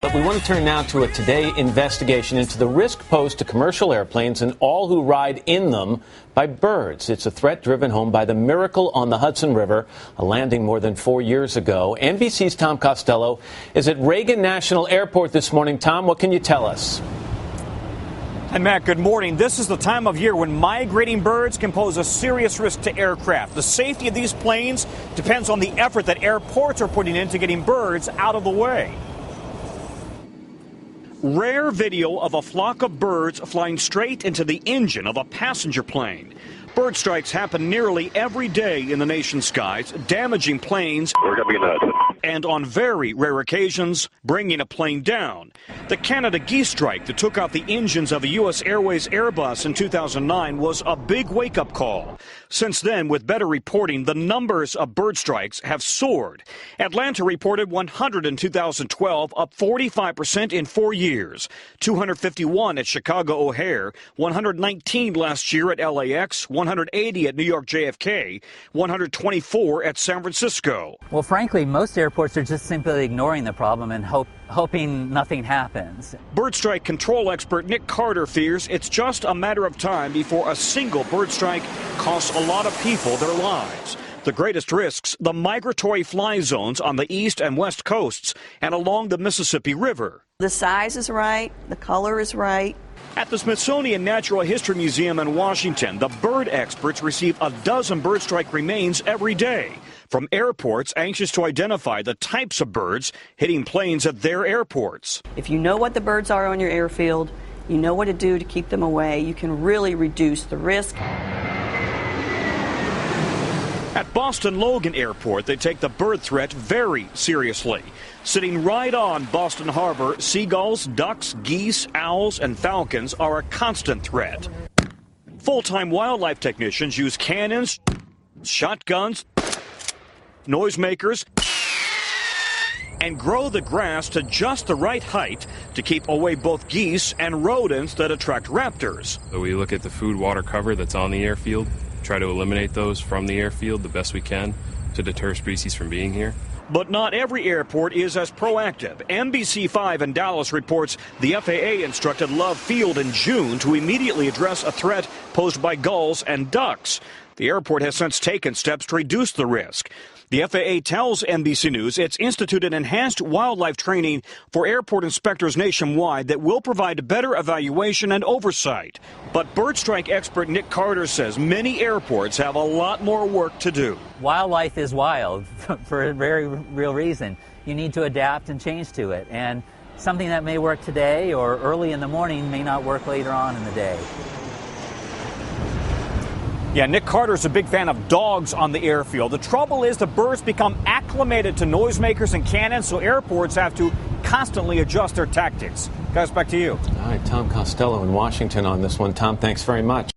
But we want to turn now to a Today investigation into the risk posed to commercial airplanes and all who ride in them by birds. It's a threat driven home by the Miracle on the Hudson River, a landing more than 4 years ago. NBC's Tom Costello is at Reagan National Airport this morning. Tom, what can you tell us? And Matt, good morning. This is the time of year when migrating birds can pose a serious risk to aircraft. The safety of these planes depends on the effort that airports are putting into getting birds out of the way. Rare video of a flock of birds flying straight into the engine of a passenger plane. Bird strikes happen nearly every day in the nation's skies, damaging planes and on very rare occasions, bringing a plane down. The Canada geese strike that took out the engines of a U.S. Airways Airbus in 2009 was a big wake-up call. Since then, with better reporting, the numbers of bird strikes have soared. Atlanta reported 100 in 2012, up 45% in 4 years. 251 at Chicago O'Hare, 119 last year at LAX, 180 at New York JFK, 124 at San Francisco. Well, frankly, most airports are just simply ignoring the problem and hoping nothing happens. Bird strike control expert Nick Carter fears it's just a matter of time before a single bird strike costs a lot of people their lives. The greatest risks, the migratory fly zones on the east and west coasts and along the Mississippi River. The size is right, the color is right. At the Smithsonian Natural History Museum in Washington, the bird experts receive a dozen bird strike remains every day from airports anxious to identify the types of birds hitting planes at their airports. If you know what the birds are on your airfield, you know what to do to keep them away, you can really reduce the risk. At Boston Logan Airport, they take the bird threat very seriously. Sitting right on Boston Harbor, seagulls, ducks, geese, owls, and falcons are a constant threat. Full-time wildlife technicians use cannons, shotguns, noisemakers, and grow the grass to just the right height to keep away both geese and rodents that attract raptors. So we look at the food water cover that's on the airfield, try to eliminate those from the airfield the best we can to deter species from being here. But not every airport is as proactive. NBC5 in Dallas reports the FAA instructed Love Field in June to immediately address a threat posed by gulls and ducks. The airport has since taken steps to reduce the risk. The FAA tells NBC News it's instituted enhanced wildlife training for airport inspectors nationwide that will provide better evaluation and oversight. But bird strike expert Nick Carter says many airports have a lot more work to do. Wildlife is wild for a very real reason. You need to adapt and change to it. And something that may work today or early in the morning may not work later on in the day. Yeah, Nick Carter's a big fan of dogs on the airfield. The trouble is the birds become acclimated to noisemakers and cannons, so airports have to constantly adjust their tactics. Guys, back to you. All right, Tom Costello in Washington on this one. Tom, thanks very much.